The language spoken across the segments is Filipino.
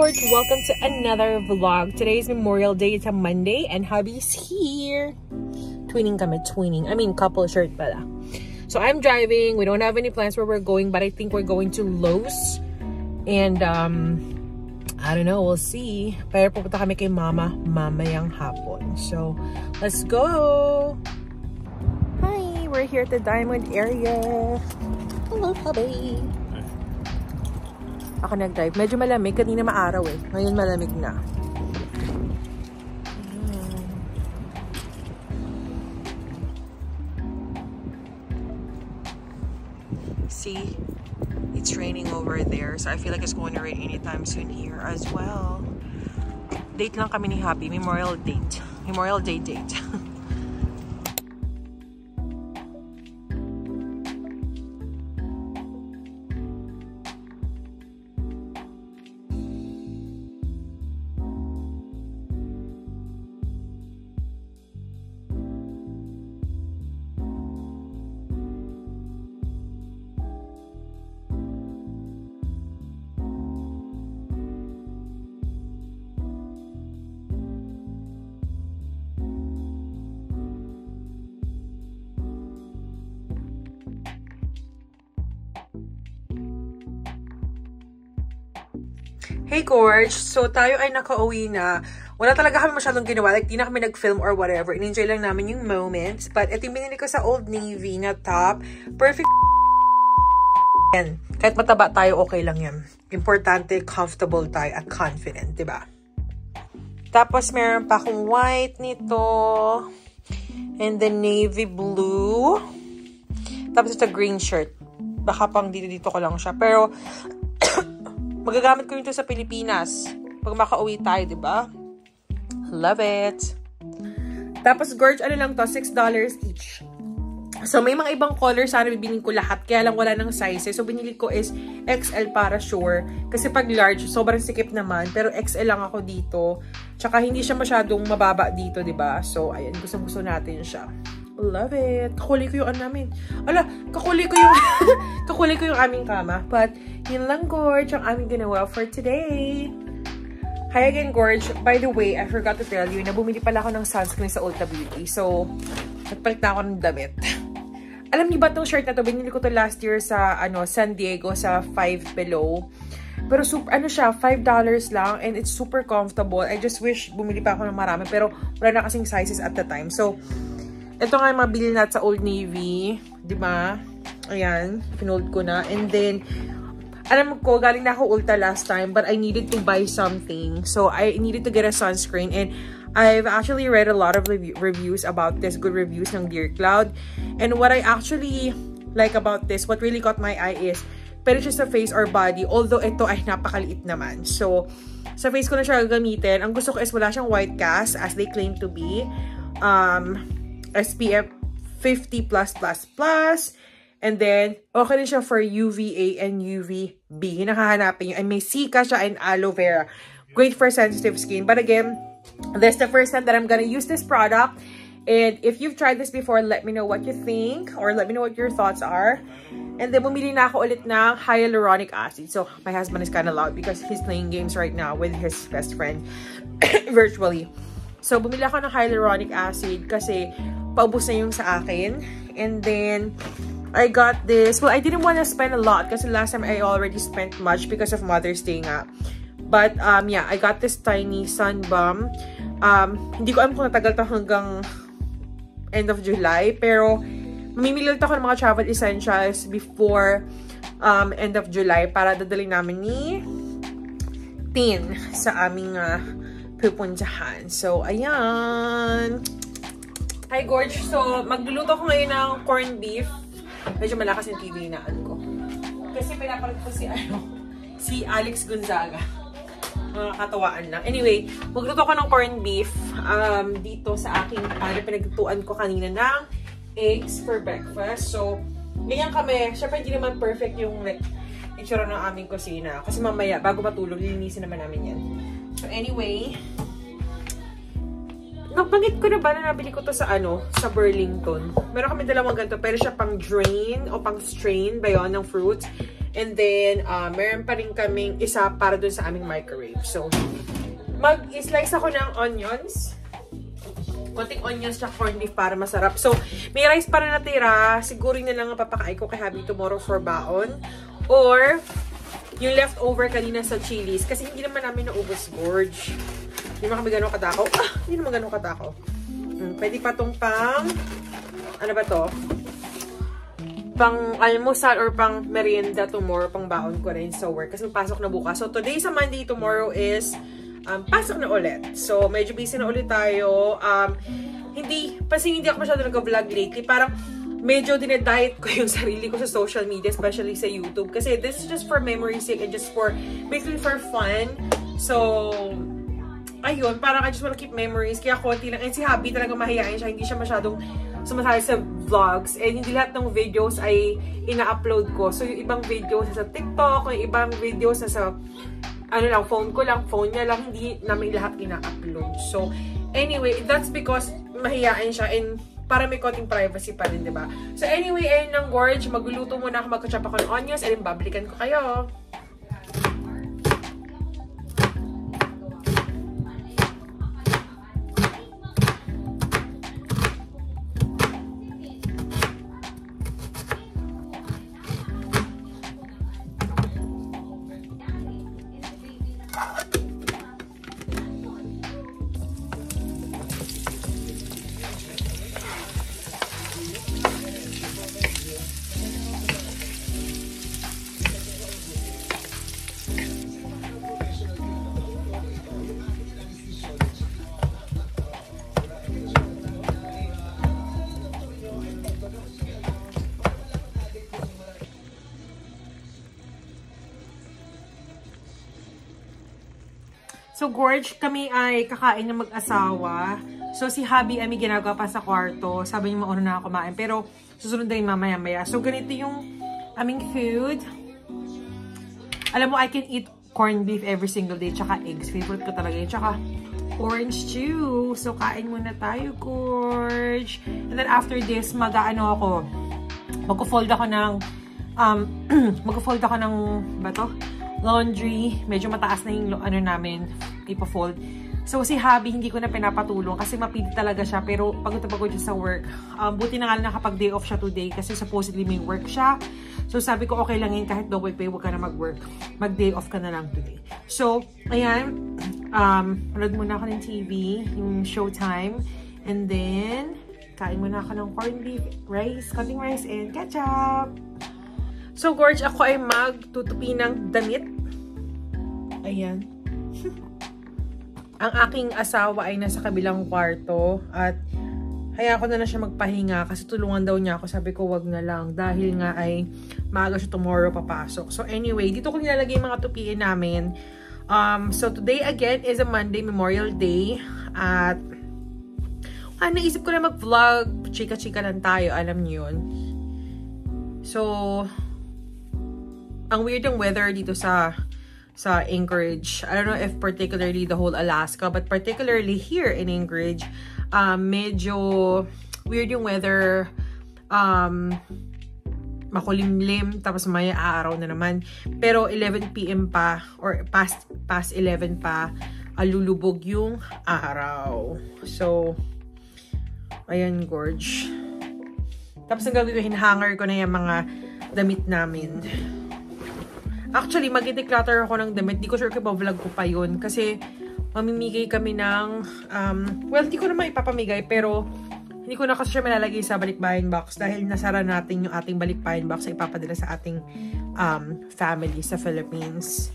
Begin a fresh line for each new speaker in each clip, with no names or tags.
Gorge! Welcome to another vlog. Today is Memorial Day. It's a Monday and hubby's here. Twinning kami, twinning. I mean, couple shirt pala. So I'm driving. We don't have any plans where we're going, but I think we're going to Lowe's. And, I don't know. We'll see. Pero pupunta kami kay mama mamayang hapon. So, let's go! Hi! We're here at the Diamond area. Hello, hubby! Ako nag-drive. Medyo malamig. Kanina maaraw eh. Ngayon malamig na. See? It's raining over there. So I feel like it's going to rain anytime soon here as well. Date lang kami ni Happy. Memorial date. Memorial Day date. Hey Gorge! So tayo ay nakauwi na. Wala talaga kami masyadong ginawa. Like, di na kami nag-film or whatever. In-enjoy lang namin yung moments. But ito yung binili ko sa Old Navy na top. Perfect yan. Kahit mataba tayo, okay lang yan. Importante, comfortable tayo at confident, diba? Tapos meron pa akong white nito. And then navy blue. Tapos ito green shirt. Baka pang dito ko lang siya. Pero magagamit ko yun sa Pilipinas. Pag makauwi tayo, diba? Love it. Tapos, Gorge, ano lang to? $6 each. So, may mga ibang colors. Sana bibinin ko lahat. Kaya lang wala ng sizes. So, binili ko is XL para sure. Kasi pag large, sobrang sikip naman. Pero XL lang ako dito. Tsaka, hindi siya masyadong mababa dito, diba? So, ayan. Gusto natin siya. Love it. Kakulay ko yung ano namin. Ala, kakulay ko yung aming kama. But, yun lang, Gorge, ang aming ginawa for today. Hi again, Gorge. By the way, I forgot to tell you na bumili pala ako ng sunscreen sa Ulta Beauty. So, nagpalit na ako ng damit. Alam niyo ba itong shirt na to? Binili ko to last year sa, San Diego, sa Five Below. Pero, super, siya, $5 lang. And it's super comfortable. I just wish bumili pa ako ng marami. Pero, wala na kasing sizes at the time. So, ito nga yung mabili natin sa Old Navy. Diba? Ayan. Pinold ko na. And then, alam ko, galing na ako Ulta last time. But I needed to buy something. So, I needed to get a sunscreen. And I've actually read a lot of reviews about this. Good reviews ng Dear Cloud. And what I actually like about this, what really caught my eye is, pwede siya sa face or body. Although, ito ay napakaliit naman. So, sa face ko na siya gagamitin. Ang gusto ko is wala siyang white cast as they claim to be. SPF 50+++. And then, okay din siya for UVA and UVB. Nakahanapin yun. And may Cica siya and aloe vera. Great for sensitive skin. But again, this is the first time that I'm gonna use this product. And if you've tried this before, let me know what you think. Or let me know what your thoughts are. And then, bumili na ako ulit ng hyaluronic acid. So, my husband is kind of loud because he's playing games right now with his best friend virtually. So, bumili ako ng hyaluronic acid kasi paubos na yung sa akin. And then, I got this. Well, I didn't want to spend a lot kasi last time I already spent much because of Mother's Day nga. But, yeah, I got this tiny sun balm. Hindi ko alam kung natagal to hanggang end of July. Pero, mamimili ulit ako ng mga travel essentials before end of July para dadalhin namin ni Tin sa aming pupuntahan. So, ayan. Hi, Gorge. So, magluluto ko ngayon ng corned beef. Medyo malakas yung TV na ko. Kasi pinapalit ko si Alex Gonzaga. Katawaan lang. Anyway, magluto ko ng corned beef dito sa aking pinaglutuan ko kanina ng eggs for breakfast. So, ganyan kami. Siyempre, hindi naman perfect yung itsura ng aming kusina. Kasi mamaya, bago matulog, lilinisin naman namin yan. So, anyway, nabanggit ko na ba na nabili ko to sa sa Burlington. Meron kami dalawang ganito, pero siya pang drain o pang strain ba yun ng fruits. And then, meron pa rin kaming isa para dun sa aming microwave. So, mag-slice ako ng onions. Konting onions tsaka corned beef para masarap. So, may rice para natira. Siguro yun na lang ang papakain ko kay Habi tomorrow for baon. Or, yung leftover kanina sa chilies. Kasi hindi naman namin naubos, gorge. Hindi naman kami gano'ng katakaw. Hindi naman gano'ng katakaw. Pwede pa tong pang, ano ba to? Pang almusal or pang merienda tomorrow, pang baon ko rin sa work. Kasi pasok na bukas. So, today sa Monday, tomorrow is pasok na ulit. So, medyo busy na ulit tayo. Hindi ako masyado nag-vlog lately. Parang medyo dinediet ko yung sarili ko sa social media, especially sa YouTube. Kasi this is just for memory sake and just for, basically for fun. So, ayun, parang I just wanna keep memories. Kaya konti lang. And si Habi talaga mahihain siya. Hindi siya masyadong sumasali sa vlogs. And hindi lahat ng videos ay ina-upload ko. So, yung ibang videos sa TikTok, yung ibang videos sa ano lang, phone ko lang, phone niya lang, hindi namin lahat ina-upload. So, anyway, that's because mahihain siya and para may konting privacy pa rin, diba? So, anyway, ayun lang, gorge. Magluluto muna ako, magkachop ako ng onions, and then babalikan ko kayo. So, gorge, kami ay kakain na mag-asawa. So, si Habi ay may ginagawa pa sa kwarto. Sabi niya mauna na ako kumain. Pero, susunod na rin mamaya-maya. So, ganito yung aming food. Alam mo, I can eat corned beef every single day. Tsaka eggs. Favorite ko talaga yun. Tsaka orange juice. So, kain muna tayo, gorge. And then, after this, mag-ano ako. Mag-fold ako ng ba to? Laundry. Medyo mataas na yung ano namin, ipa-fold. So, si Habi, hindi ko na pinapatulong kasi mapili talaga siya. Pero, pagod na pagod siya sa work. Buti na nga lang nakapag-day off siya today kasi supposedly may work siya. So, sabi ko, okay lang yun. Kahit double pay, huwag ka na mag-work. Mag-day off ka na lang today. So, ayan. Panood muna ako ng TV, yung Showtime. And then, kain muna ako ng corned beef, rice, cutting rice, and ketchup. So, gorge, ako ay magtutupi ng damit. Ayan. Ang aking asawa ay nasa kabilang kwarto at hayaan ko na siya magpahinga kasi tulungan daw niya ako. Sabi ko, wag na lang dahil nga ay maaga siya tomorrow papasok. So, anyway, dito ko nilalagay yung mga tupiin namin. So, today again is a Monday, Memorial Day. At naisip ko na mag-vlog. Chika-chika lang tayo, alam niyo yun. So, ang weird yung weather dito sa Anchorage. I don't know if particularly the whole Alaska, but particularly here in Anchorage, medyo weird yung weather. Makulimlim, tapos may araw na naman. Pero 11 PM pa, or past 11 pa, lulubog yung araw. So, ayan, gorge. Tapos ang gagawin ko, hinahanger ko na yung mga damit namin. Actually, mag-declutter ako ng damit. Di ko sure kung vlog ko pa yun. Kasi, mamimigay kami ng, well, di ko naman ipapamigay, pero hindi ko na kasi siya malalagay sa balikbayan box dahil nasara natin yung ating balikbayan box na ipapadala sa ating family sa Philippines.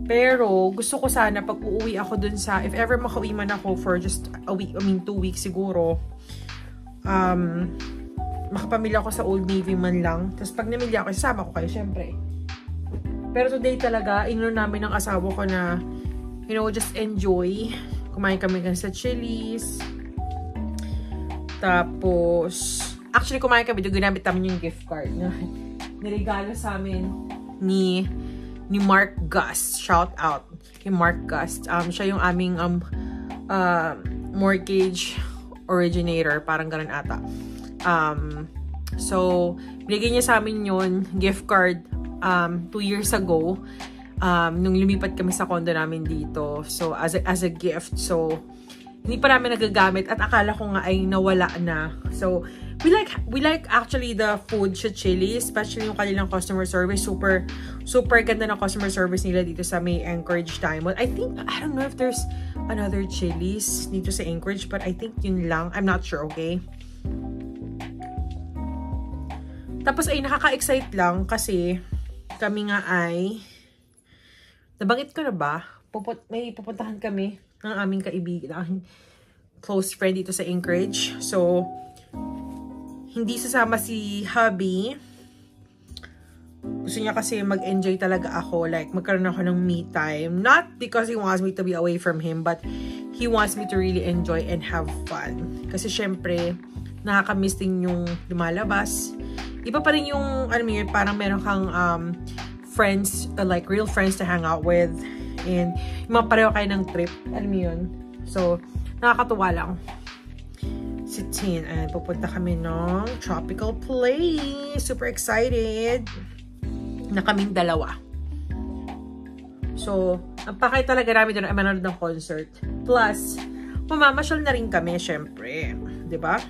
Pero, gusto ko sana pag uuwi ako dun sa, if ever makauwi man ako for just a week, 2 weeks siguro, makapamilya ako sa Old Navy man lang. Tapos pag namilya ako, sasama ko kayo, syempre. Pero today talaga, inuno namin ng asawa ko na, you know, just enjoy. Kumain kami sa Chili's. Tapos, actually kumain kami, ginamit namin yung gift card na niregalo sa amin ni Mark Gust. Shout out kay Mark Gust. Siya yung aming mortgage originator, parang ganun ata. So, binigay niya sa amin yun, gift card, 2 years ago. Nung lumipat kami sa condo namin dito. So, as a gift. So, hindi pa namin nagagamit at akala ko nga ay nawala na. So, we like actually the food sa Chili, especially yung kanilang customer service. Super ganda ng customer service nila dito sa may Anchorage Diamond. I don't know if there's another Chili's dito sa Anchorage, but I think yun lang. I'm not sure, okay? Tapos ay nakaka-excite lang kasi kami nga ay nabanggit ko na ba? May pupuntahan kami ng aming kaibigan, ng close friend dito sa Anchorage. So, hindi sasama si hubby. Gusto niya kasi mag-enjoy talaga ako. Like, magkaroon ako ng me time. Not because he wants me to be away from him, but he wants me to really enjoy and have fun. Kasi syempre, nakakamiss din yung lumalabas. Iba pa rin yung, alam mo yun, parang meron kang friends, like real friends to hang out with. And yung mga pareho kayo ng trip. Alam mo yun. So, nakakatuwa lang. Si Tin, and pupunta kami ng tropical place. Super excited na kaming dalawa. So, ang pakay talaga namin doon ay manood ng concert. Plus, mamamasyal na rin kami, syempre. Diba?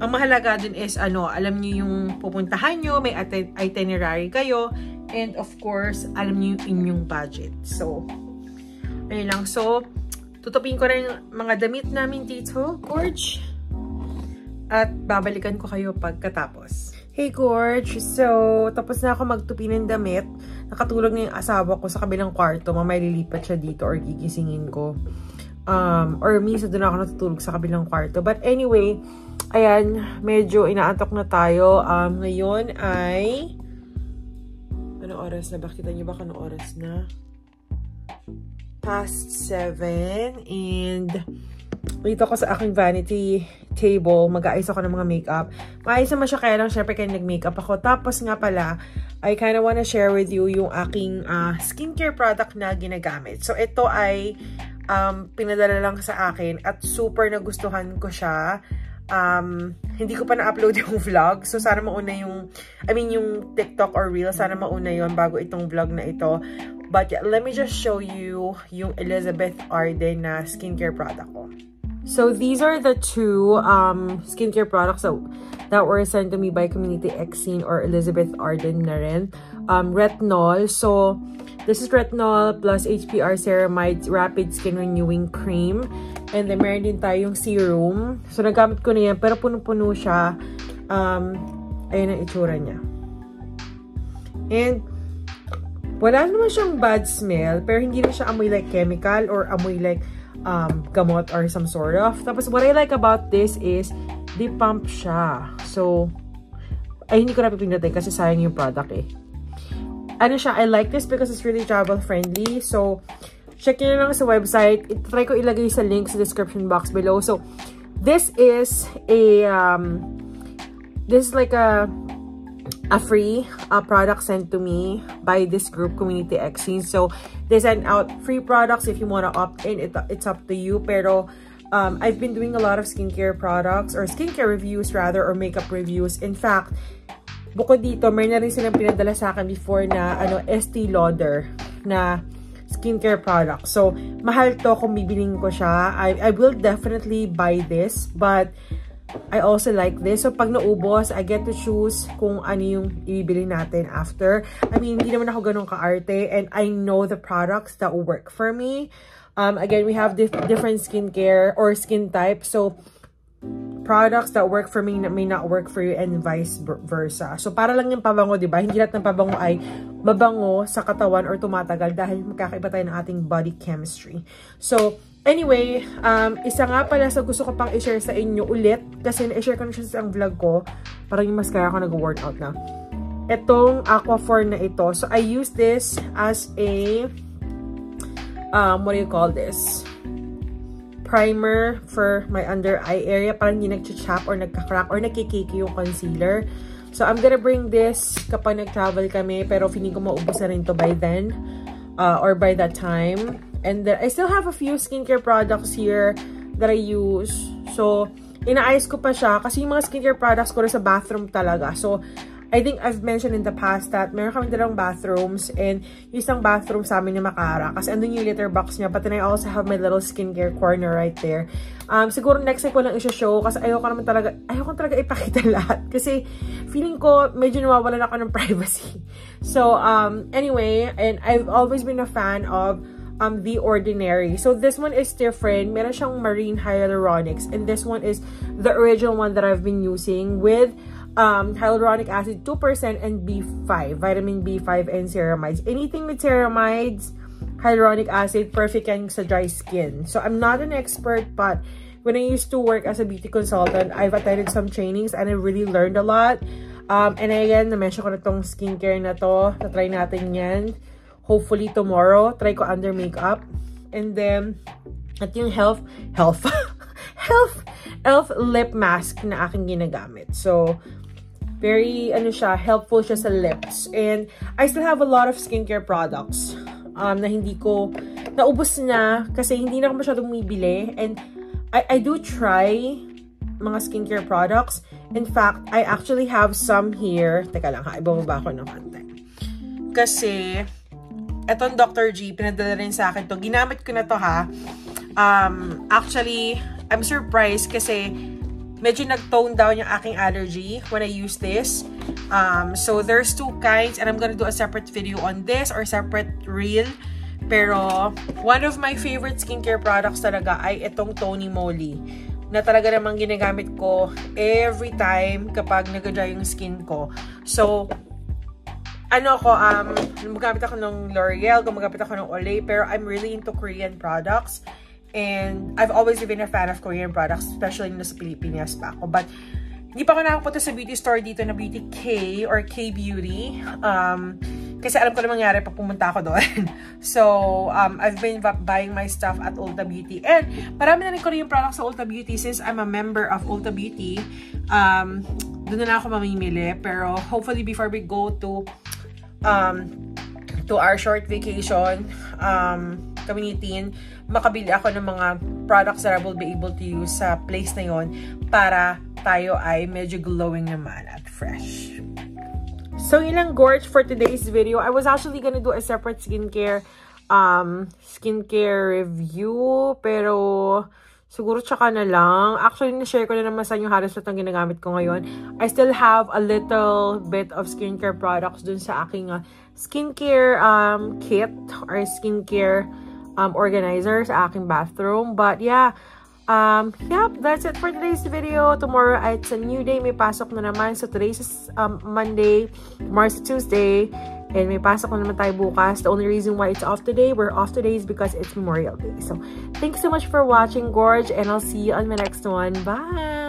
Ang mahalaga dun is, alam niyo yung pupuntahan nyo, may itinerary kayo, and of course, alam niyo yung inyong budget. So, ayun lang. So, tutupin ko rin yung mga damit namin dito, Gorge. At babalikan ko kayo pagkatapos. Hey, Gorge! So, tapos na ako magtupi ng damit. Nakatulog na yung asawa ko sa kabilang kwarto. Mamaya lilipat siya dito or gigisingin ko. Or minsan doon ako natutulog sa kabilang kwarto. But anyway, ayan, medyo inaantok na tayo. Ngayon ay... Anong oras na? Bakita niyo ba anong oras na? Past 7. And dito ako sa aking vanity table. Mag-aayos ako ng mga makeup. Maayos naman siya, kaya lang syempre kaya nag-makeup ako. Tapos nga pala, I kind of wanna share with you yung aking skincare product na ginagamit. So ito ay pinadala lang sa akin at super nagustuhan ko siya. Hindi ko pa na-upload yung vlog. So, sana mauna yung TikTok or Reel. Sana mauna yun bago itong vlog na ito. But yeah, let me just show you yung Elizabeth Arden na skincare product ko. So, these are the two skincare products that were sent to me by Community Exine or Elizabeth Arden na rin. Retinol. So, this is retinol plus HPR Ceramide Rapid Skin Renewing Cream. And then, meron din tayong serum. So, nagamit ko na yan. Pero punong-puno siya. Ayun ang itsura niya. And, wala naman siyang bad smell. Pero hindi na siya amoy like chemical or amoy like gamot or some sort of. Tapos, what I like about this is, di pump siya. So, ay hindi ko na pipindutin kasi sayang yung product eh. Ano siya, I like this because it's really travel friendly. So, check nyo na lang sa website. Try ko ilagay sa link sa description box below. So, this is like a free product sent to me by this group, Community Exine. So, they send out free products if you want to opt in. It's up to you. Pero, I've been doing a lot of skincare products or skincare reviews rather or makeup reviews. In fact, bukod dito, may na rin silang pinadala sa akin before na Estee Lauder na skincare product. So, mahal to kung bibiling ko siya. I will definitely buy this, but I also like this. So, pag naubos, I get to choose kung ano yung ibibili natin after. I mean, hindi naman ako ganun ka-arte and I know the products that will work for me. Again, we have different skincare or skin types. So, products that work for me may not work for you and vice versa. So, para lang yung pabango, diba? Hindi lahat ng pabango ay mabango sa katawan or tumatagal dahil magkakaiba tayo ng ating body chemistry. So, anyway, isa nga pala sa gusto ko pang i-share sa inyo ulit kasi na-share ko na siya sa vlog ko. Parang yung mascara ko nag-workout na. Itong Aquaphor na ito. So, I use this as a, what do you call this? Primer for my under eye area. Parang hindi nag-chap or nagka-crack or nakikiki yung concealer. So, I'm gonna bring this kapag nag-travel kami. Pero feeling ko maubos na rin to by then. Or by that time. And then, I still have a few skincare products here that I use. So, inaayos ko pa siya. Kasi yung mga skincare products ko na sa bathroom talaga. So, I think I've mentioned in the past that meron kami dalawang bathrooms and yung isang bathroom sa amin ni Makara kasi andun yung litter box niya, but then I also have my little skincare corner right there. Siguro next time ko lang i-show kasi ayoko talaga ipakita lahat kasi feeling ko medyo nawawalan ako ng privacy. So, anyway, and I've always been a fan of The Ordinary. So this one is different. Meron siyang marine hyaluronics and this one is the original one that I've been using with hyaluronic acid 2% and B5, vitamin B5 and ceramides. Anything with ceramides, hyaluronic acid, perfect yan sa dry skin. So I'm not an expert, but when I used to work as a beauty consultant, I've attended some trainings and I really learned a lot. And again, na-mention ko na tong skincare na to. Na-try natin yan. Hopefully tomorrow, try ko under makeup. And then, at yung Elf lip mask na aking ginagamit. So, very, helpful siya sa lips. And I still have a lot of skincare products na hindi ko, naubos na kasi hindi na ako masyadong bumibili. And I do try mga skincare products. In fact, I actually have some here. Teka lang ha, ibababa ko ng konti. Kasi, etong Dr. G, pinadala rin sa akin to. Ginamit ko na to ha. Actually, I'm surprised kasi medyo nag-tone down yung aking allergy when I use this. So, there's two kinds and I'm gonna do a separate video on this or separate reel. Pero, one of my favorite skincare products talaga ay itong Tony Moly na talaga namang ginagamit ko every time kapag nag-dry yung skin ko. So, gumagamit ako ng L'Oreal, gumagamit ako ng Olay, pero I'm really into Korean products. And I've always been a fan of Korean products, especially nung sa Pilipinas pa ako. But, hindi pa ako nakapunta sa beauty store dito na Beauty K or K-Beauty. Kasi alam ko na mangyari pag pumunta ako doon. So, I've been buying my stuff at Ulta Beauty. And, marami na rin Korean products sa Ulta Beauty since I'm a member of Ulta Beauty. Doon na ako mamimili. Pero, hopefully, before we go to our short vacation, community, makabili ako ng mga products that I will be able to use sa place na yon para tayo ay medyo glowing naman at fresh. So, ilang gorge for today's video. I was actually gonna do a separate skincare review, pero siguro tsaka na lang. Actually, na-share ko na naman sa inyo halos lahat ng ginagamit ko ngayon. I still have a little bit of skincare products dun sa aking skincare kit or skincare organizer sa aking bathroom. But yeah, that's it for today's video. Tomorrow, it's a new day. May pasok na naman. So today's Monday, tomorrow's Tuesday, and may pasok na naman tayo bukas. The only reason why we're off today is because it's Memorial Day. So thanks so much for watching, Gorge, and I'll see you on my next one. Bye!